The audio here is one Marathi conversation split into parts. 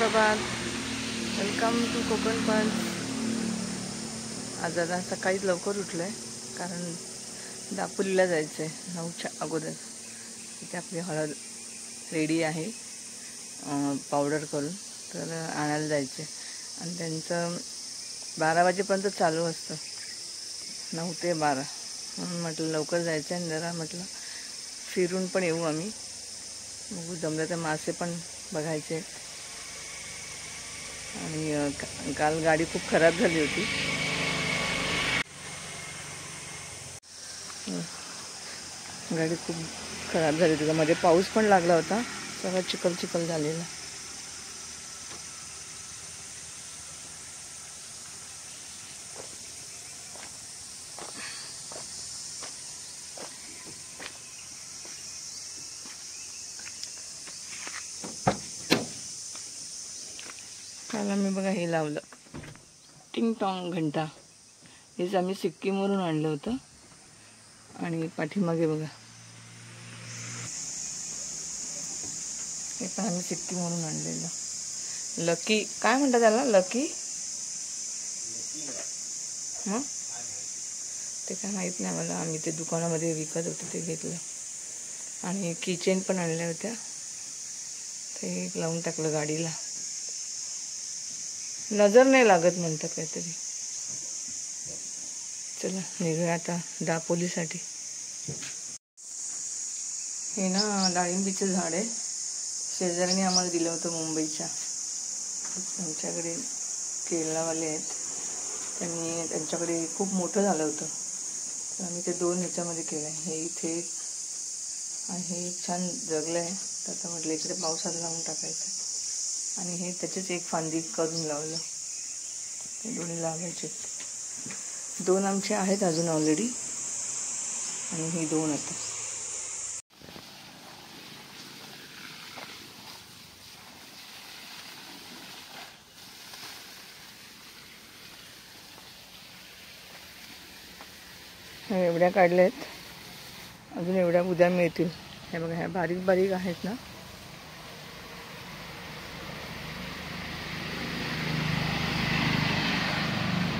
सुप्रभात, वेलकम टू कोकण पंच. आज आता सकाळीच लवकर उठलो आहे कारण दापोलीला जायचं आहे 9च्या अगोदर. तिथे आपली हळद रेडी आहे पावडर करून, तर आणायला जायचं आहे. आणि त्यांचं 12 वाजेपर्यंत चालू असतं, 9 ते 12. म्हणून म्हटलं लवकर जायचं आहे आणि जरा म्हटलं फिरून पण येऊ आम्ही. बघू जमलं तर मासे पण बघायचे. आणि काल गाडी खूप खराब झाली होती. गाडी खूप खराब झाली होती, मध्ये पाऊस पण लागला होता, सगळं चिखल चिखल झालेला. काल आम्ही बघा हे लावलं, टिंग टॉंग घंटा. हेच आम्ही सिक्कीमवरून आणलं होतं. आणि पाठीमागे बघा, हे पण आम्ही सिक्कीमवरून आणलेलं. लकी काय म्हणतात त्याला, लकी हां ते काय माहीत नाही मला. आम्ही ते दुकानामध्ये विकत होते ते घेतलं. आणि किचेन पण आणल्या होत्या, ते लावून टाकलं गाडीला. नजर नाही लागत म्हणतात काहीतरी. चला निघूया आता दापोलीसाठी. हे ना डाळिंबीचं झाड आहे, शेजाऱ्याने आम्हाला दिलं होतं मुंबईच्या. त्यांच्याकडे केरळावाले आहेत, त्यांच्याकडे खूप मोठं झालं होतं, तर आम्ही ते 2 ह्याच्यामध्ये केलं आहे. हे इथे आणि हे छान जगलं आहे, तर आता म्हटलं इकडे पावसाला लावून टाकायचं. आणि हे त्याचेच एक फांदी करून लावलं. ते दोन्ही लावायचे. 2 आमचे आहेत अजून ऑलरेडी, आणि ही 2 आता. हे एवढ्या काढल्या आहेत, अजून एवढ्या उद्या मिळतील. हे बघा, ह्या बारीक बारीक आहेत ना,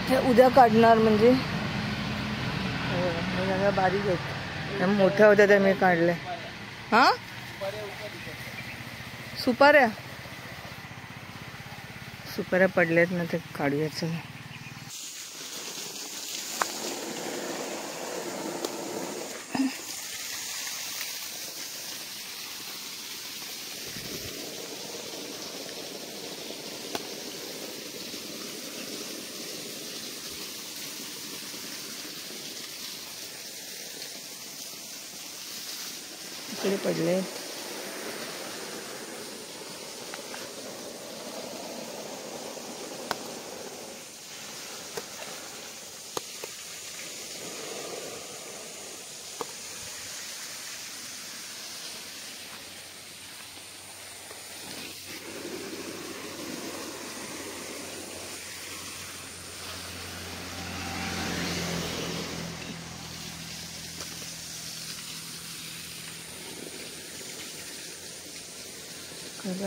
हे उद्या काढणार. म्हणजे हे सगळ्या बारीक आहेत, त्या मोठ्या होत्या त्या मी काढल्या. हां सुपाऱ्या पडल्यात ना, ते काढूया. चला इकडे पडले.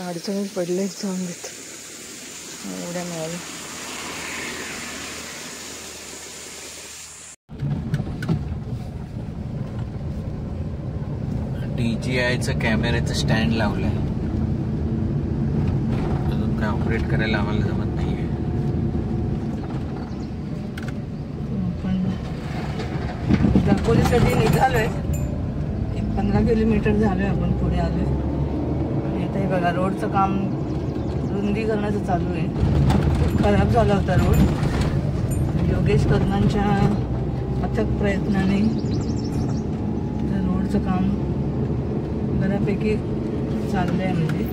अडचणीत पडले, जाऊन देत एवढ्या मिळाल्या. DJIचं कॅमेऱ्याचं स्टँड लावलंय, अजून काय ऑपरेट करायला आम्हाला जमत नाहीये. आपण दापोलीसाठी निघालोय. 15 किलोमीटर झालोय आपण पुढे आलोय. हे बघा, रोडचं काम रुंदीकरणाचं चालू आहे. खूप खराब झाला होता रोड. योगेश कदमांच्या अथक प्रयत्नाने रोडचं काम बऱ्यापैकी चाललं आहे. म्हणजे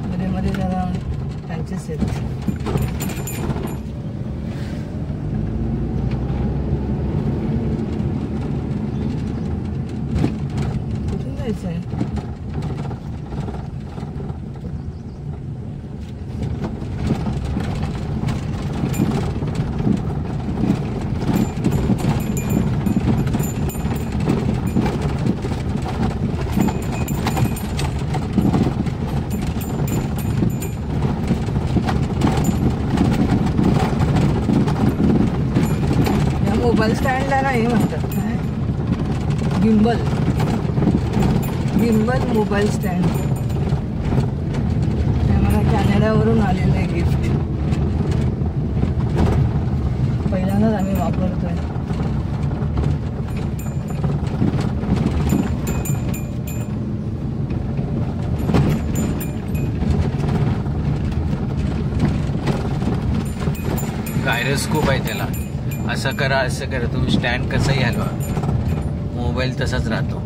मध्ये मध्ये जरा पॅचेस आहेत. मोबाईल स्टँडला नाही म्हणतात काय, गिम्बल मोबाईल स्टँड. हे मला कॅनडावरून आलेलं आहे गिफ्ट. पहिल्यांदाच आम्ही वापरतोय. गायरोस्कोप आहे त्याला. असं करा तुम्ही स्टँड कसंही हलवा, मोबाईल तसाच राहतो.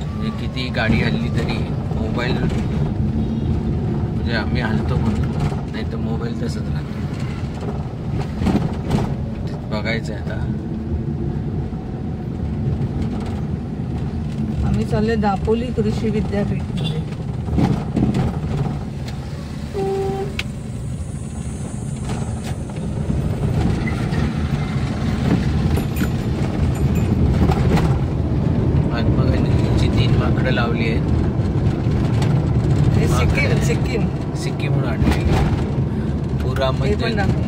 म्हणजे किती गाडी हल्ली तरी मोबाईल, म्हणजे आम्ही हलतो म्हणून, नाही तर मोबाईल तसंच राहतो. बघायचं आहे आता. आम्ही चाललोय दापोली कृषी विद्यापीठ. लावली आहे सिक्कीम म्हणून आणली. पुरा मत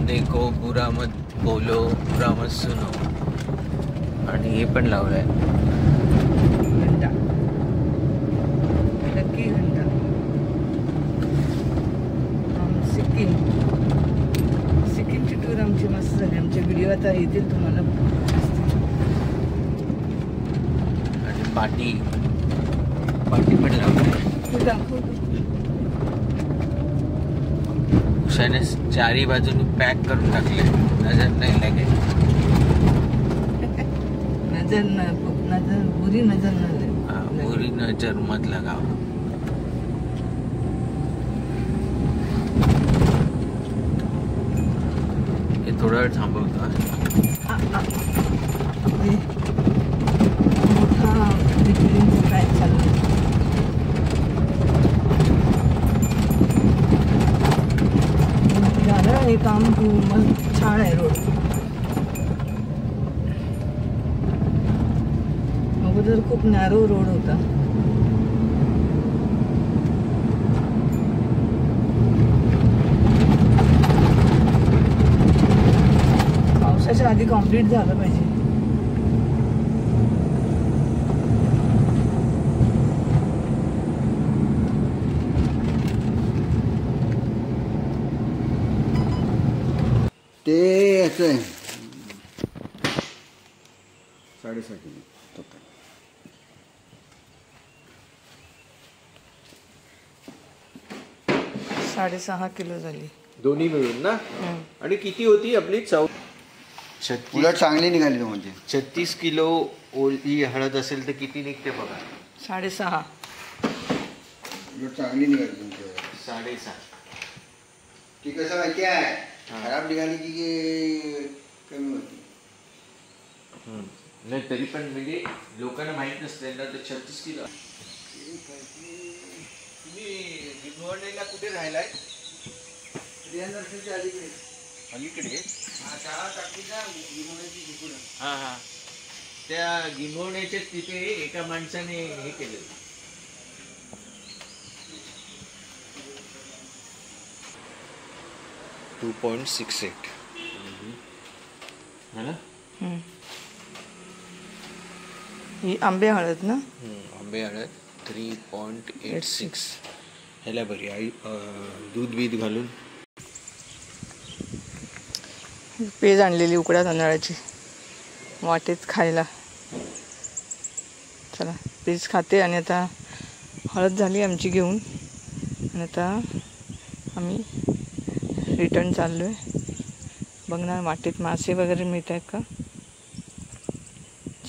देखो, पुरा मत बोलो, पुरा मत सुनो. आणि हे पण लावलंय घंटा, लकी घंटा. सिक्कीमची टूर आमची मस्त झाली. आमचे व्हिडिओ आता येतील तुम्हाला. आणि पाटी पण लावली. उषाने चारी बाजूने पॅक करून टाकले, नजर नाही लगे. बुरी नजर मत लगाओ. हे थोडा वेळ थांबवतो. हे काम छान आहे. रोड अगोदर खूप नॅरो रोड होता. पावसाच्या आधी कम्प्लीट झालं पाहिजे. ते असं आहे 6.5 किलो. 6.5 किलो झाली दोन्ही मिळून ना. आणि किती होती आपली चव? उलट चांगली निघाली. म्हणजे 36 किलो ओली हळद असेल तर किती निघते बघा. 6.5. उलट चांगली निघाली तुमची. 6.5. ती कसं माहिती आहे, खराब निघाली की कमी होती. नाही तरी पण म्हणजे लोकांना माहित नसते ना. तर 36 किलो. तुम्ही भिगवणीला कुठे राहिलाय? अलीकडे. हा हा, त्या गिंगवण्याच्या तिथे एका माणसाने हे केलं. $2.68 ही आंबे हळद ना. आंबे हळद 3.86. ह्याला बरी आई दूध बीध घालून पेज आणलेली उकड्या तांदळाची वाटेत खायला. चला पेज खाते. आणि आता हळद झाली आमची घेऊन. आणि आता आम्ही रिटर्न चाललो आहे. बघणार वाटेत मासे वगैरे मिळत आहेत का.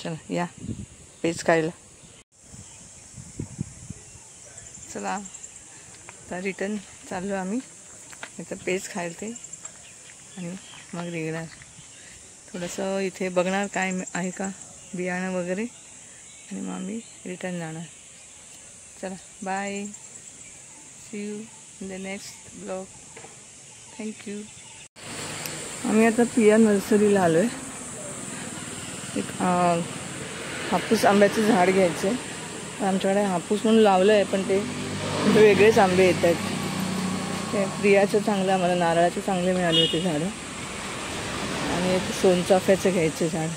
चला या पेज खायला. चला आता रिटर्न चाललो आम्ही. आता पेज खायला ते आणि मग निघणार. थोडंसं इथे बघणार काय आहे का बियाणं वगैरे. आणि मग आम्ही रिटर्न जाणार. चला bye. See you in the next blog. Thank you. आम्ही आता पिया नर्सरीला आलो आहे. एक हापूस आंब्याचं झाड घ्यायचं आहे. आमच्याकडे हापूस म्हणून लावलं आहे पण ते वेगळेच आंबे येत आहेत. ते प्रियाचं चांगलं, आम्हाला नारळाचे चांगले मिळाले होते झाडं. आणि एक सोनचाफ्याचं घ्यायचं झाड.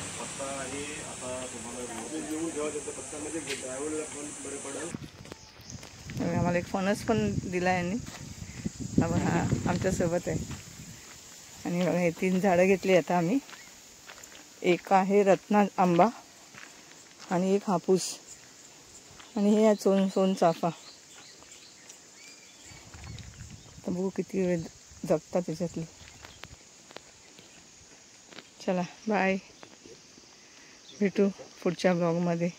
आम्हाला एक फणस पण दिला यांनी. हा आमच्यासोबत आहे. आणि बघा हे 3 झाडं घेतली आता आम्ही. एक आहे रत्ना आंबा आणि एक हापूस आणि हे सोनचाफा. तर बघू किती वेळ जगतात त्याच्यातली. चला बाय, भेटू पुढच्या ब्लॉगमध्ये.